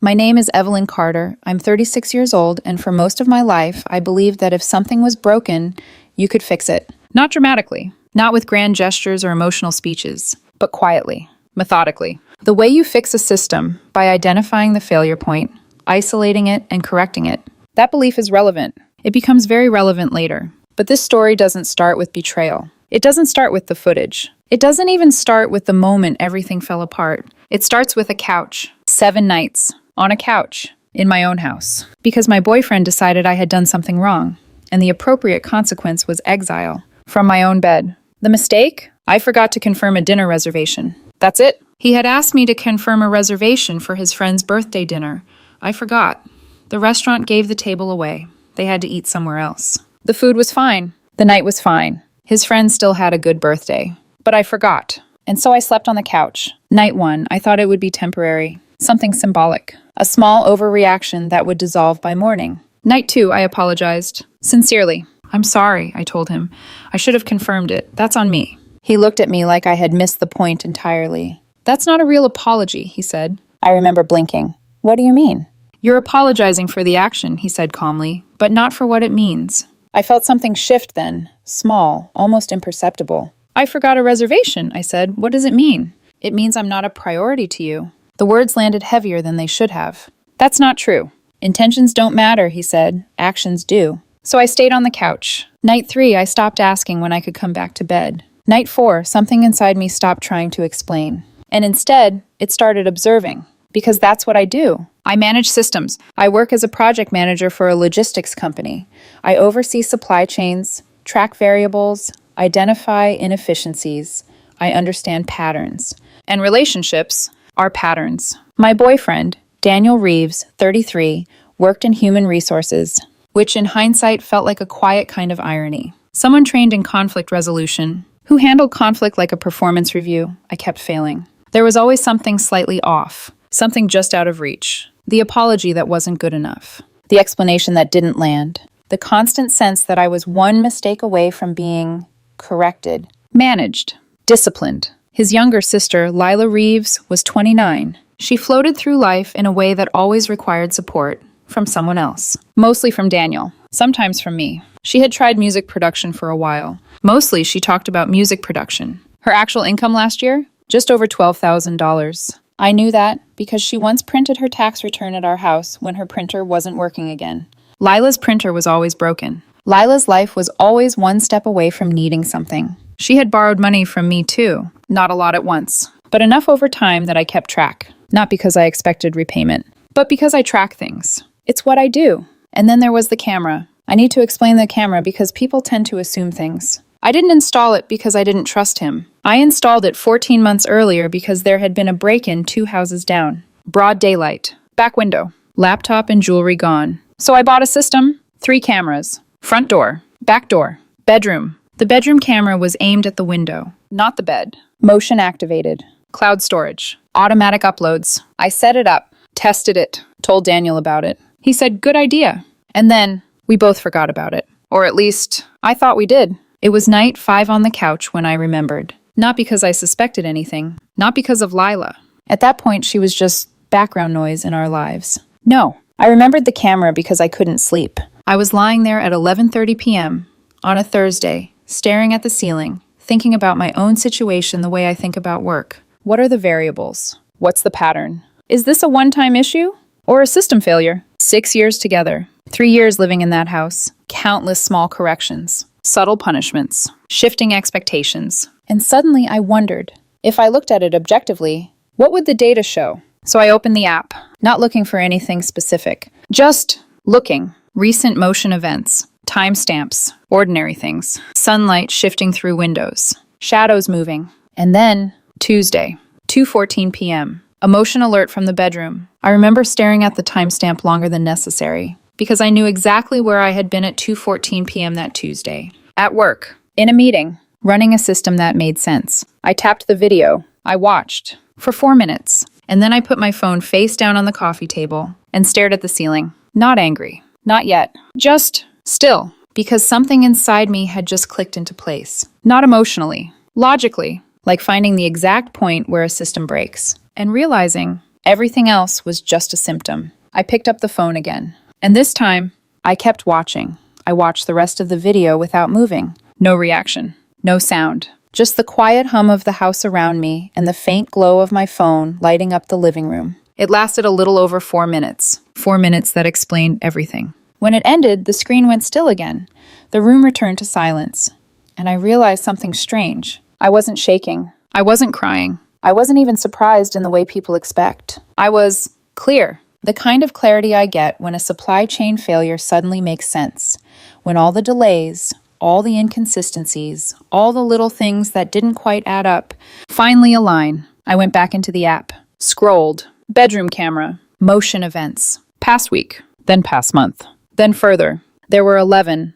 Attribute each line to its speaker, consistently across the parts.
Speaker 1: My name is Evelyn Carter. I'm 36 years old, and for most of my life, I believed that if something was broken, you could fix it. Not dramatically, not with grand gestures or emotional speeches, but quietly, methodically. The way you fix a system, by identifying the failure point, isolating it, and correcting it. That belief is relevant. It becomes very relevant later. But this story doesn't start with betrayal. It doesn't start with the footage. It doesn't even start with the moment everything fell apart. It starts with a couch. 7 nights. On a couch. In my own house. Because my boyfriend decided I had done something wrong. And the appropriate consequence was exile. From my own bed. The mistake? I forgot to confirm a dinner reservation. That's it. He had asked me to confirm a reservation for his friend's birthday dinner. I forgot. The restaurant gave the table away. They had to eat somewhere else. The food was fine. The night was fine. His friend still had a good birthday. But I forgot. And so I slept on the couch. Night 1, I thought it would be temporary. Something symbolic. A small overreaction that would dissolve by morning. Night 2, I apologized. Sincerely. I'm sorry, I told him. I should have confirmed it. That's on me. He looked at me like I had missed the point entirely. That's not a real apology, he said. I remember blinking. What do you mean? You're apologizing for the action, he said calmly, but not for what it means. I felt something shift then. Small, almost imperceptible. I forgot a reservation, I said. What does it mean? It means I'm not a priority to you. The words landed heavier than they should have. That's not true. Intentions don't matter, he said. Actions do. So I stayed on the couch. Night 3, I stopped asking when I could come back to bed. Night 4, something inside me stopped trying to explain. And instead, it started observing. Because that's what I do. I manage systems. I work as a project manager for a logistics company. I oversee supply chains, track variables, identify inefficiencies. I understand patterns. And relationships are patterns. My boyfriend, Daniel Reeves, 33, worked in human resources, which in hindsight felt like a quiet kind of irony. Someone trained in conflict resolution, who handled conflict like a performance review. I kept failing. There was always something slightly off, something just out of reach. The apology that wasn't good enough. The explanation that didn't land. The constant sense that I was one mistake away from being corrected, managed, disciplined. His younger sister, Lila Reeves, was 29. She floated through life in a way that always required support from someone else. Mostly from Daniel, sometimes from me. She had tried music production for a while. Mostly she talked about music production. Her actual income last year? Just over $12,000. I knew that because she once printed her tax return at our house when her printer wasn't working again. Lila's printer was always broken. Lila's life was always one step away from needing something. She had borrowed money from me too. Not a lot at once, but enough over time that I kept track. Not because I expected repayment, but because I track things. It's what I do. And then there was the camera. I need to explain the camera because people tend to assume things. I didn't install it because I didn't trust him. I installed it 14 months earlier because there had been a break-in 2 houses down. Broad daylight. Back window. Laptop and jewelry gone. So I bought a system. 3 cameras. Front door. Back door. Bedroom. The bedroom camera was aimed at the window, not the bed. Motion activated. Cloud storage. Automatic uploads. I set it up. Tested it. Told Daniel about it. He said, good idea. And then we both forgot about it. Or at least, I thought we did. It was night 5 on the couch when I remembered. Not because I suspected anything. Not because of Lila. At that point, she was just background noise in our lives. No, I remembered the camera because I couldn't sleep. I was lying there at 11:30 p.m. on a Thursday, staring at the ceiling, thinking about my own situation the way I think about work. What are the variables? What's the pattern? Is this a one-time issue? Or a system failure? 6 years together. 3 years living in that house. Countless small corrections. Subtle punishments. Shifting expectations. And suddenly I wondered, if I looked at it objectively, what would the data show? So I opened the app, not looking for anything specific. Just looking. Recent motion events. Timestamps. Ordinary things. Sunlight shifting through windows. Shadows moving. And then, Tuesday, 2:14 p.m. A motion alert from the bedroom. I remember staring at the timestamp longer than necessary, because I knew exactly where I had been at 2:14 p.m. that Tuesday. At work. In a meeting. Running a system that made sense. I tapped the video. I watched. For 4 minutes. And then I put my phone face down on the coffee table and stared at the ceiling. Not angry. Not yet. Just still. Because something inside me had just clicked into place. Not emotionally. Logically. Like finding the exact point where a system breaks. And realizing Everything else was just a symptom. I picked up the phone again. And this time, I kept watching. I watched the rest of the video without moving. No reaction. No sound. Just the quiet hum of the house around me and the faint glow of my phone lighting up the living room. It lasted a little over 4 minutes. 4 minutes that explained everything. When it ended, the screen went still again. The room returned to silence. And I realized something strange. I wasn't shaking. I wasn't crying. I wasn't even surprised in the way people expect. I was clear. The kind of clarity I get when a supply chain failure suddenly makes sense. When all the delays, all the inconsistencies, all the little things that didn't quite add up finally align. I went back into the app. Scrolled. Bedroom camera. Motion events. Past week. Then past month. Then further. There were 11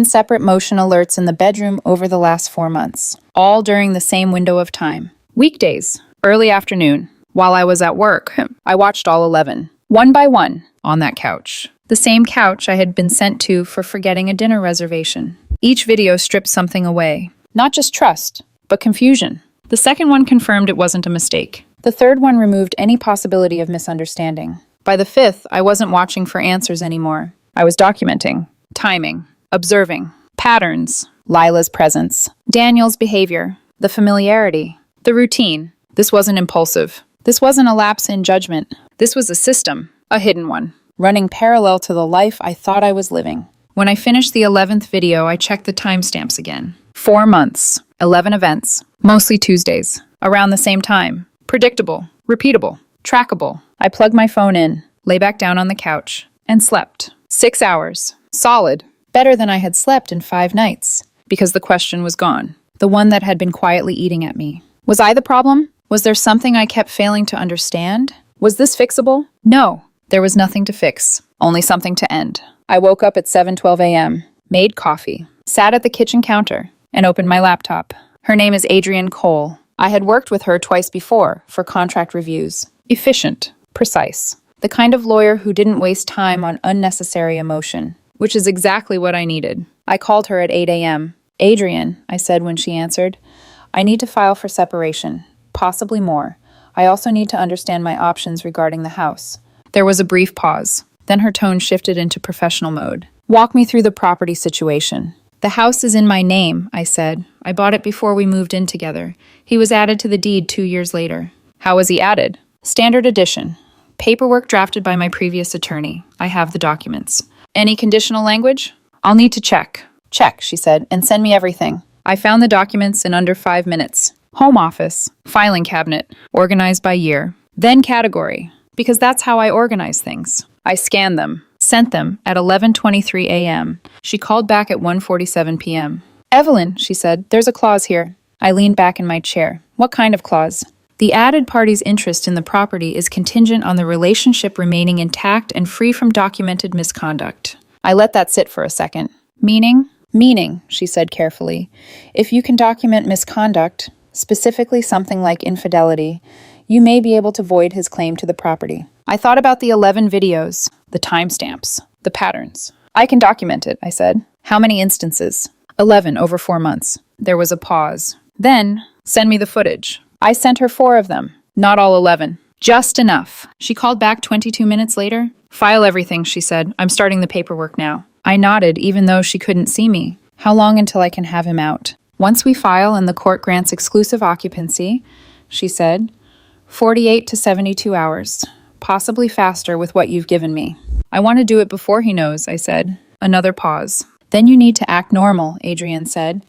Speaker 1: separate motion alerts in the bedroom over the last 4 months, all during the same window of time. Weekdays, early afternoon, while I was at work, I watched all 11, one by one, on that couch. The same couch I had been sent to for forgetting a dinner reservation. Each video stripped something away. Not just trust, but confusion. The second one confirmed it wasn't a mistake. The third one removed any possibility of misunderstanding. By the fifth, I wasn't watching for answers anymore. I was documenting, timing, observing, patterns, Lila's presence, Daniel's behavior, the familiarity, the routine. This wasn't impulsive. This wasn't a lapse in judgment. This was a system, a hidden one, running parallel to the life I thought I was living. When I finished the 11th video, I checked the timestamps again. 4 months, 11 events, mostly Tuesdays, around the same time. Predictable, repeatable, trackable. I plugged my phone in, lay back down on the couch, and slept. 6 hours. Solid. Better than I had slept in 5 nights. Because the question was gone. The one that had been quietly eating at me. Was I the problem? Was there something I kept failing to understand? Was this fixable? No. There was nothing to fix. Only something to end. I woke up at 7:12 a.m., made coffee, sat at the kitchen counter, and opened my laptop. Her name is Adrienne Cole. I had worked with her twice before for contract reviews. Efficient. Precise. The kind of lawyer who didn't waste time on unnecessary emotion, which is exactly what I needed. I called her at 8 a.m. Adrienne, I said when she answered, I need to file for separation, possibly more. I also need to understand my options regarding the house. There was a brief pause. Then her tone shifted into professional mode. Walk me through the property situation. The house is in my name, I said. I bought it before we moved in together. He was added to the deed 2 years later. How was he added? Standard edition. Paperwork drafted by my previous attorney. I have the documents. Any conditional language? I'll need to check. Check, she said, and send me everything. I found the documents in under 5 minutes. Home office, filing cabinet, organized by year. Then category, because that's how I organize things. I scanned them, sent them at 11:23 a.m. She called back at 1:47 p.m. Evelyn, she said, there's a clause here. I leaned back in my chair. What kind of clause? The added party's interest in the property is contingent on the relationship remaining intact and free from documented misconduct. I let that sit for a second. Meaning? Meaning, she said carefully. If you can document misconduct, specifically something like infidelity, you may be able to void his claim to the property. I thought about the 11 videos, the timestamps, the patterns. I can document it, I said. How many instances? 11 over 4 months. There was a pause. Then, send me the footage. I sent her 4 of them, not all 11. Just enough. She called back 22 minutes later. File everything, she said. I'm starting the paperwork now. I nodded, even though she couldn't see me. How long until I can have him out? Once we file and the court grants exclusive occupancy, she said, 48 to 72 hours. Possibly faster with what you've given me. I want to do it before he knows, I said. Another pause. Then you need to act normal, Adrienne said.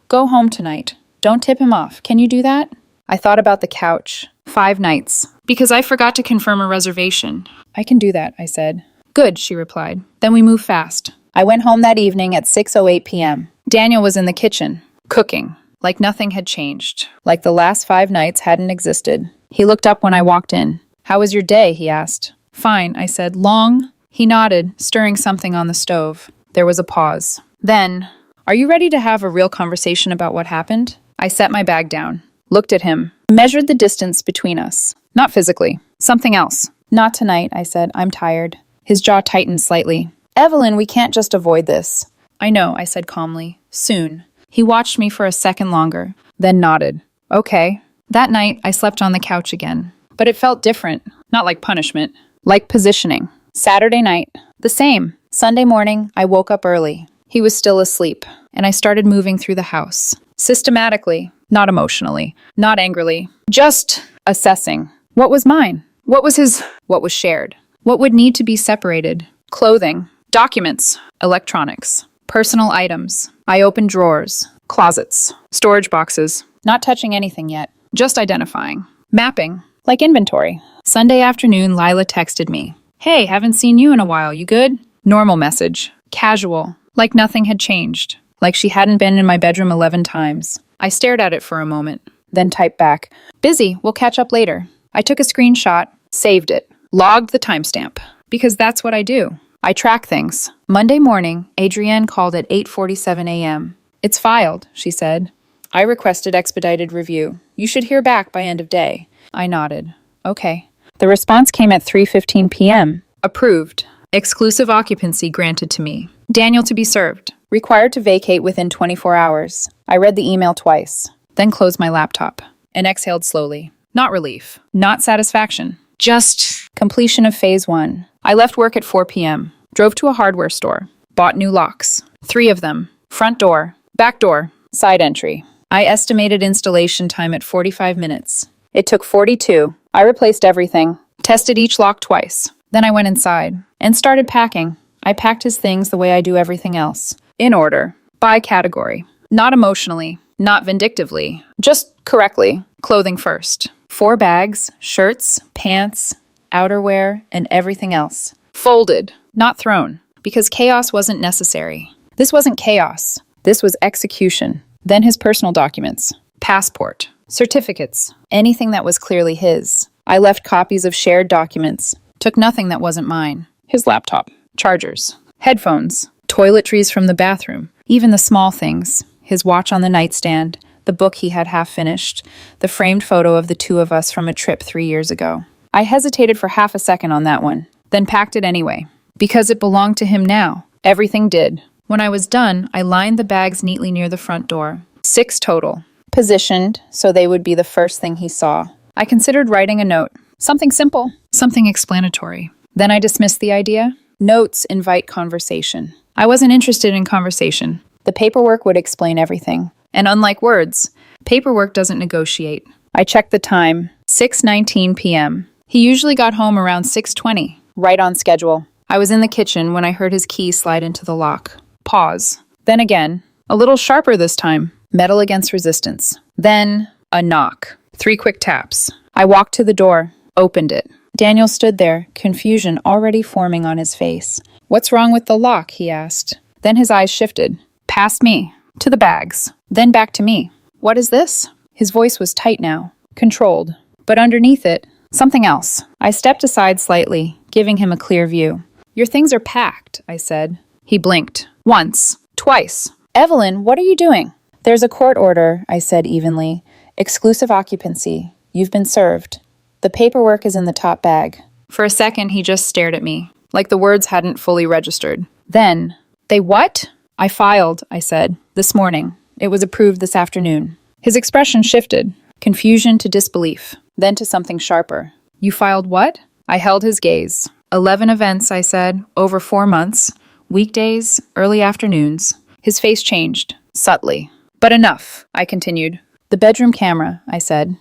Speaker 1: Go home tonight. Don't tip him off. Can you do that? I thought about the couch. 5 nights. Because I forgot to confirm a reservation. I can do that, I said. Good, she replied. Then we move fast. I went home that evening at 6:08 p.m. Daniel was in the kitchen, cooking, like nothing had changed, like the last 5 nights hadn't existed. He looked up when I walked in. How was your day? He asked. Fine, I said. Long? He nodded, stirring something on the stove. There was a pause. Then, are you ready to have a real conversation about what happened? I set my bag down, looked at him, measured the distance between us. Not physically. Something else. Not tonight, I said. I'm tired. His jaw tightened slightly. Evelyn, we can't just avoid this. I know, I said calmly. Soon. He watched me for a second longer, then nodded. Okay. That night, I slept on the couch again. But it felt different, not like punishment, like positioning. Saturday night, the same. Sunday morning, I woke up early. He was still asleep, and I started moving through the house. Systematically, not emotionally, not angrily, just assessing. What was mine? What was his? What was shared? What would need to be separated? Clothing, documents, electronics, personal items. I opened drawers, closets, storage boxes, not touching anything yet, just identifying. Mapping, like inventory. Sunday afternoon, Lila texted me. Hey, haven't seen you in a while, you good? Normal message. Casual, like nothing had changed, like she hadn't been in my bedroom 11 times. I stared at it for a moment, then typed back, busy, we'll catch up later. I took a screenshot, saved it, logged the timestamp, because that's what I do. I track things. Monday morning, Adrienne called at 8:47 a.m. It's filed, she said. I requested expedited review. You should hear back by end of day. I nodded. Okay. The response came at 3:15 p.m. Approved. Exclusive occupancy granted to me. Daniel to be served. Required to vacate within 24 hours. I read the email twice, then closed my laptop and exhaled slowly. Not relief. Not satisfaction. Just completion of phase 1. I left work at 4 p.m. Drove to a hardware store. Bought new locks. 3 of them. Front door. Back door. Side entry. I estimated installation time at 45 minutes. It took 42. I replaced everything. Tested each lock twice. Then I went inside and started packing. I packed his things the way I do everything else. In order. By category. Not emotionally. Not vindictively. Just correctly. Clothing first. 4 bags, shirts, pants, outerwear, and everything else. Folded. Not thrown. Because chaos wasn't necessary. This wasn't chaos. This was execution. Then his personal documents. Passport. Certificates. Anything that was clearly his. I left copies of shared documents. Took nothing that wasn't mine. His laptop. Chargers. Headphones. Toiletries from the bathroom. Even the small things. His watch on the nightstand. The book he had half finished. The framed photo of the 2 of us from a trip 3 years ago. I hesitated for half a second on that one. Then packed it anyway. Because it belonged to him now. Everything did. When I was done, I lined the bags neatly near the front door. 6 total. Positioned so they would be the first thing he saw. I considered writing a note. Something simple. Something explanatory. Then I dismissed the idea. Notes invite conversation. I wasn't interested in conversation. The paperwork would explain everything. And unlike words, paperwork doesn't negotiate. I checked the time. 6:19 p.m. He usually got home around 6:20. Right on schedule. I was in the kitchen when I heard his key slide into the lock. Pause. Then again. A little sharper this time. Metal against resistance. Then a knock. 3 quick taps. I walked to the door. Opened it. Daniel stood there, confusion already forming on his face. What's wrong with the lock? He asked. Then his eyes shifted. Past me. To the bags. Then back to me. What is this? His voice was tight now. Controlled. But underneath it, something else. I stepped aside slightly, giving him a clear view. Your things are packed, I said. He blinked. Once. Twice. Evelyn, what are you doing? There's a court order, I said evenly. Exclusive occupancy. You've been served. The paperwork is in the top bag. For a second, he just stared at me, like the words hadn't fully registered. Then, they what? I filed, I said, this morning. It was approved this afternoon. His expression shifted, confusion to disbelief, then to something sharper. You filed what? I held his gaze. 11 events, I said, over 4 months. Weekdays, early afternoons. His face changed, subtly. But enough, I continued. The bedroom camera, I said.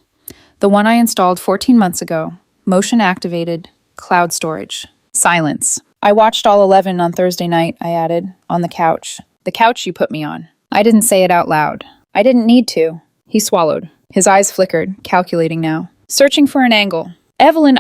Speaker 1: The one I installed 14 months ago. Motion activated. Cloud storage. Silence. I watched all 11 on Thursday night, I added, on the couch. The couch you put me on. I didn't say it out loud. I didn't need to. He swallowed. His eyes flickered, calculating now. Searching for an angle. Evelyn,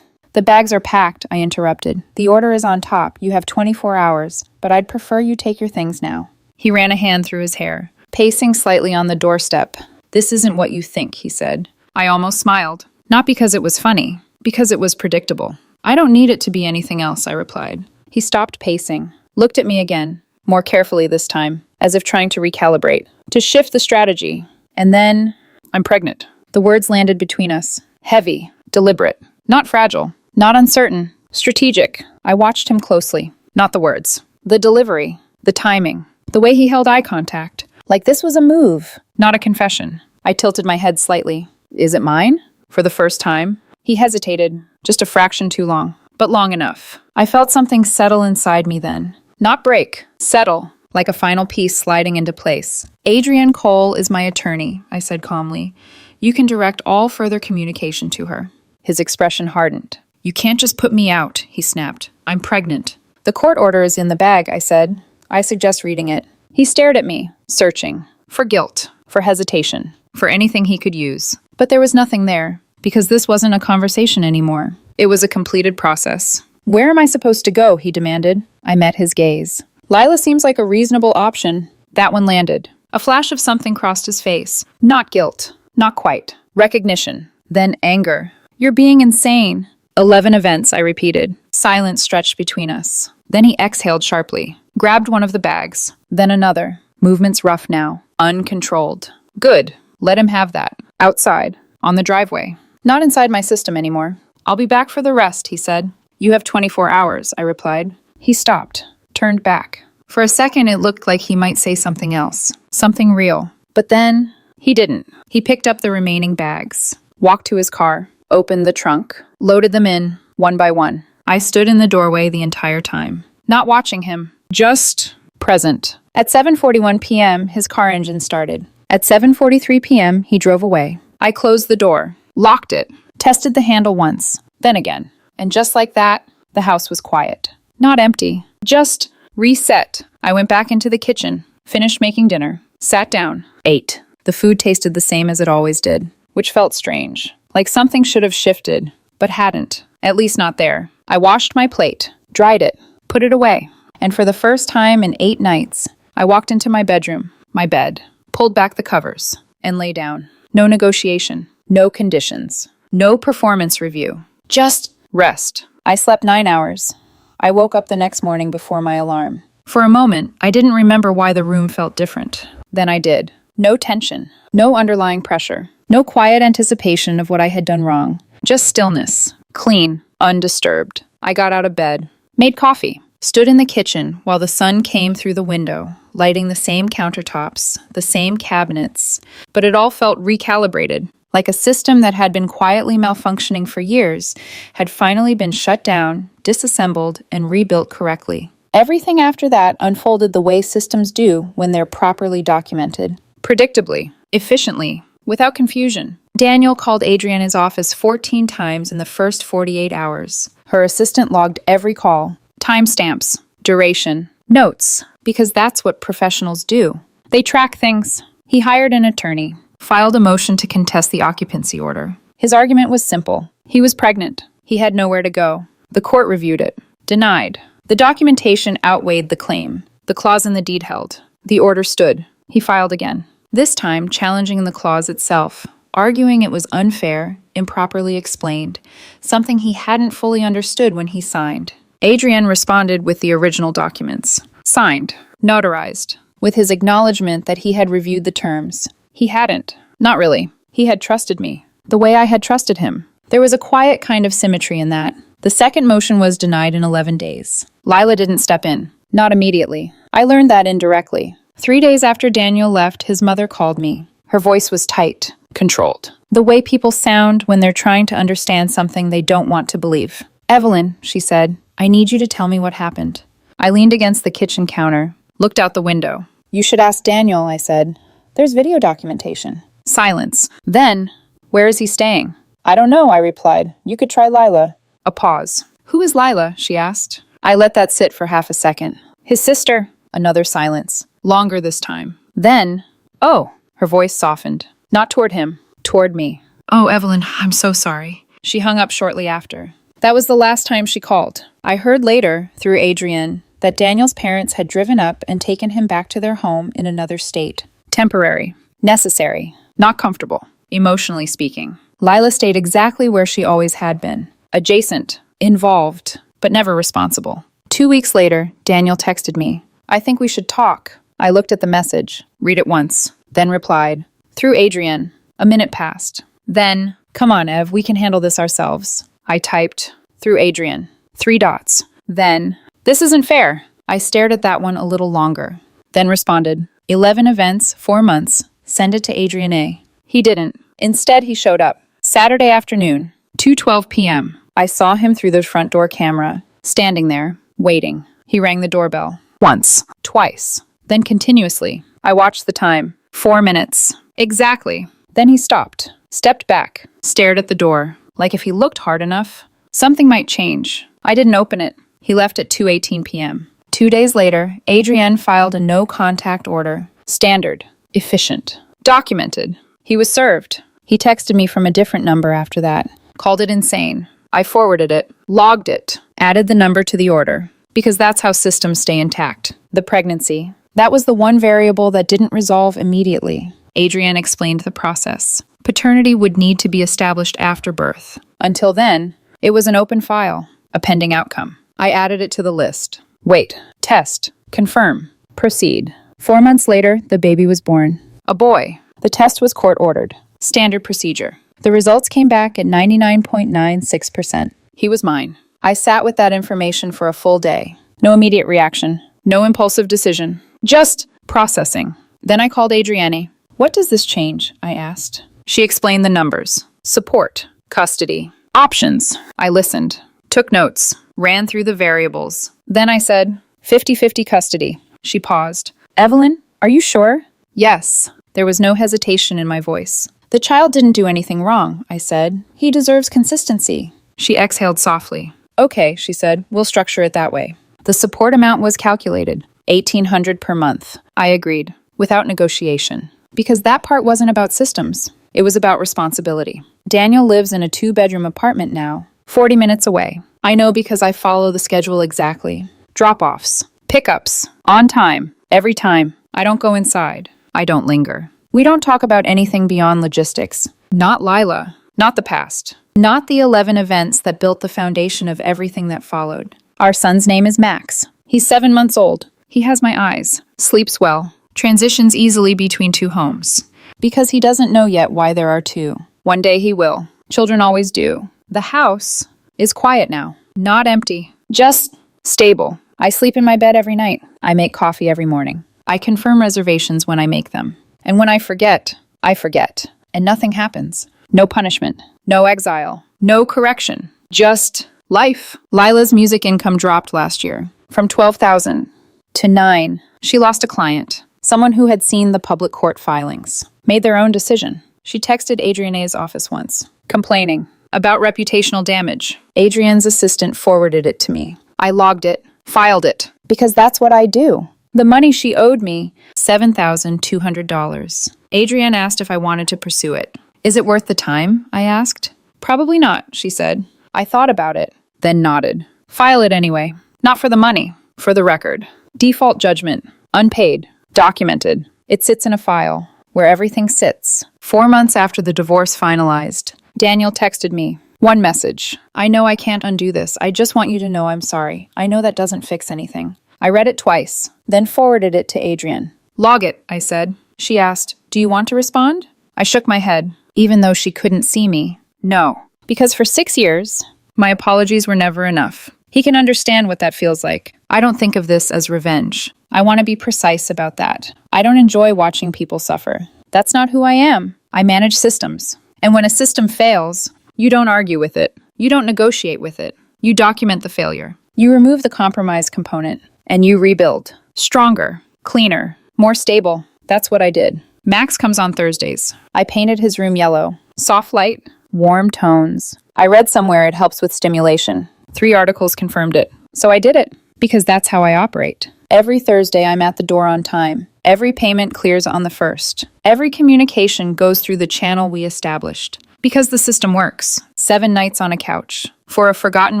Speaker 1: The bags are packed, I interrupted. The order is on top. You have 24 hours, but I'd prefer you take your things now. He ran a hand through his hair, pacing slightly on the doorstep. This isn't what you think, he said. I almost smiled. Not because it was funny, because it was predictable. I don't need it to be anything else, I replied. He stopped pacing, looked at me again, more carefully this time, as if trying to recalibrate, to shift the strategy. And then, I'm pregnant. The words landed between us. Heavy, deliberate, not fragile, not uncertain, strategic. I watched him closely. Not the words. The delivery, the timing, the way he held eye contact. Like this was a move, not a confession. I tilted my head slightly. Is it mine? For the first time. He hesitated, just a fraction too long, but long enough. I felt something settle inside me then. Not break, settle, like a final piece sliding into place. Adrienne Cole is my attorney, I said calmly. You can direct all further communication to her. His expression hardened. You can't just put me out, he snapped. I'm pregnant. The court order is in the bag, I said. I suggest reading it. He stared at me, searching. For guilt, for hesitation, for anything he could use. But there was nothing there, because this wasn't a conversation anymore. It was a completed process. Where am I supposed to go, he demanded. I met his gaze. Lila seems like a reasonable option. That one landed. A flash of something crossed his face. Not guilt. Not quite. Recognition. Then anger. You're being insane. 11 events, I repeated. Silence stretched between us. Then he exhaled sharply, grabbed one of the bags, then another. Movements rough now, uncontrolled. Good. Let him have that. Outside, on the driveway. Not inside my system anymore. I'll be back for the rest, he said. You have 24 hours, I replied. He stopped, turned back. For a second, it looked like he might say something else, something real. But then, he didn't. He picked up the remaining bags, walked to his car, opened the trunk, loaded them in, one by one. I stood in the doorway the entire time, not watching him, just present. At 7:41 p.m., his car engine started. At 7:43 p.m., he drove away. I closed the door, locked it, tested the handle once, then again. And just like that, the house was quiet. Not empty, just reset. I went back into the kitchen, finished making dinner, sat down, ate. The food tasted the same as it always did, which felt strange. Like something should have shifted, but hadn't. At least not there. I washed my plate, dried it, put it away. And for the first time in 8 nights, I walked into my bedroom, my bed, pulled back the covers, and lay down. No negotiation, no conditions, no performance review. Just rest. I slept 9 hours. I woke up the next morning before my alarm. For a moment, I didn't remember why the room felt different. Then I did. No tension, no underlying pressure, no quiet anticipation of what I had done wrong. Just stillness, clean, undisturbed. I got out of bed, made coffee, stood in the kitchen while the sun came through the window, lighting the same countertops, the same cabinets, but it all felt recalibrated, like a system that had been quietly malfunctioning for years had finally been shut down, disassembled, and rebuilt correctly. Everything after that unfolded the way systems do when they're properly documented. Predictably, efficiently, without confusion. Daniel called Adrienne's office 14 times in the first 48 hours. Her assistant logged every call. Timestamps, duration, notes, because that's what professionals do. They track things. He hired an attorney, filed a motion to contest the occupancy order. His argument was simple. He was pregnant. He had nowhere to go. The court reviewed it. Denied. The documentation outweighed the claim. The clause in the deed held. The order stood. He filed again. This time challenging the clause itself, arguing it was unfair, improperly explained, something he hadn't fully understood when he signed. Adrienne responded with the original documents. Signed. Notarized. With his acknowledgement that he had reviewed the terms. He hadn't. Not really. He had trusted me. The way I had trusted him. There was a quiet kind of symmetry in that. The second motion was denied in 11 days. Lila didn't step in. Not immediately. I learned that indirectly. 3 days after Daniel left, his mother called me. Her voice was tight, controlled. The way people sound when they're trying to understand something they don't want to believe. Evelyn, she said, I need you to tell me what happened. I leaned against the kitchen counter, looked out the window. You should ask Daniel, I said. There's video documentation. Silence. Then, where is he staying? I don't know, I replied. You could try Lila. A pause. Who is Lila? She asked. I let that sit for half a second. His sister. Another silence. Longer this time. Then, oh, her voice softened. Not toward him, toward me. Oh, Evelyn, I'm so sorry. She hung up shortly after. That was the last time she called. I heard later, through Adrienne, that Daniel's parents had driven up and taken him back to their home in another state. Temporary. Necessary. Not comfortable. Emotionally speaking. Lila stayed exactly where she always had been. Adjacent. Involved. But never responsible. 2 weeks later, Daniel texted me. I think we should talk. I looked at the message. Read it once. Then replied. Through Adrienne. A minute passed. Then, come on, Ev, we can handle this ourselves. I typed. Through Adrienne. 3 dots. Then, this isn't fair. I stared at that one a little longer. Then responded. 11 events, 4 months. Send it to Adrienne A. He didn't. Instead, he showed up. Saturday afternoon. 2:12 p.m. I saw him through the front door camera, standing there, waiting. He rang the doorbell. Once. Twice. Then continuously. I watched the time. 4 minutes. Exactly. Then he stopped, stepped back, stared at the door, like if he looked hard enough, something might change. I didn't open it. He left at 2:18 p.m. 2 days later, Adrienne filed a no-contact order. Standard. Efficient. Documented. He was served. He texted me from a different number after that. Called it insane. I forwarded it, logged it, added the number to the order, because that's how systems stay intact. The pregnancy. That was the one variable that didn't resolve immediately. Adrienne explained the process. Paternity would need to be established after birth. Until then, it was an open file, a pending outcome. I added it to the list. Wait, test, confirm, proceed. 4 months later, the baby was born. A boy. The test was court-ordered. Standard procedure. The results came back at 99.96%. He was mine. I sat with that information for a full day. No immediate reaction. No impulsive decision. Just processing. Then I called Adrienne. What does this change? I asked. She explained the numbers. Support. Custody. Options. I listened. Took notes. Ran through the variables. Then I said, 50-50 custody. She paused. Evelyn, are you sure? Yes. There was no hesitation in my voice. The child didn't do anything wrong, I said. He deserves consistency. She exhaled softly. Okay, she said. We'll structure it that way. The support amount was calculated. $1,800 per month. I agreed, without negotiation. Because that part wasn't about systems. It was about responsibility. Daniel lives in a 2-bedroom apartment now, 40 minutes away. I know because I follow the schedule exactly. Drop-offs. Pickups. On time. Every time. I don't go inside. I don't linger. We don't talk about anything beyond logistics. Not Lila. Not the past. Not the 11 events that built the foundation of everything that followed. Our son's name is Max. He's 7 months old. He has my eyes. Sleeps well. Transitions easily between 2 homes. Because he doesn't know yet why there are 2. One day he will. Children always do. The house is quiet now. Not empty. Just stable. I sleep in my bed every night. I make coffee every morning. I confirm reservations when I make them. And when I forget, and nothing happens. No punishment, no exile, no correction, just life. Lila's music income dropped last year, from $12,000 to $9,000. She lost a client, someone who had seen the public court filings, made their own decision. She texted Adrienne's office once, complaining about reputational damage. Adrienne's assistant forwarded it to me. I logged it, filed it, because that's what I do. The money she owed me, $7,200. Adrienne asked if I wanted to pursue it. Is it worth the time? I asked. Probably not, she said. I thought about it, then nodded. File it anyway. Not for the money, for the record. Default judgment. Unpaid. Documented. It sits in a file, where everything sits. 4 months after the divorce finalized, Daniel texted me. One message. I know I can't undo this. I just want you to know I'm sorry. I know that doesn't fix anything. I read it twice, then forwarded it to Adrienne. Log it, I said. She asked, do you want to respond? I shook my head, even though she couldn't see me. No, because for 6 years, my apologies were never enough. He can understand what that feels like. I don't think of this as revenge. I want to be precise about that. I don't enjoy watching people suffer. That's not who I am. I manage systems. And when a system fails, you don't argue with it. You don't negotiate with it. You document the failure. You remove the compromise component. And you rebuild. Stronger, cleaner, more stable. That's what I did. Max comes on Thursdays. I painted his room yellow. Soft light, warm tones. I read somewhere it helps with stimulation. 3 articles confirmed it. So I did it, because that's how I operate. Every Thursday I'm at the door on time. Every payment clears on the 1st. Every communication goes through the channel we established. Because the system works. 7 nights on a couch. For a forgotten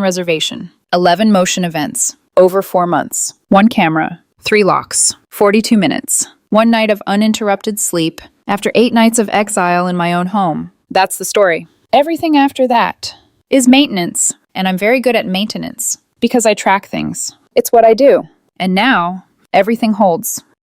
Speaker 1: reservation. 11 motion events. Over 4 months. 1 camera. 3 locks. 42 minutes. 1 night of uninterrupted sleep. After 8 nights of exile in my own home. That's the story. Everything after that is maintenance. And I'm very good at maintenance. Because I track things. It's what I do. And now, everything holds.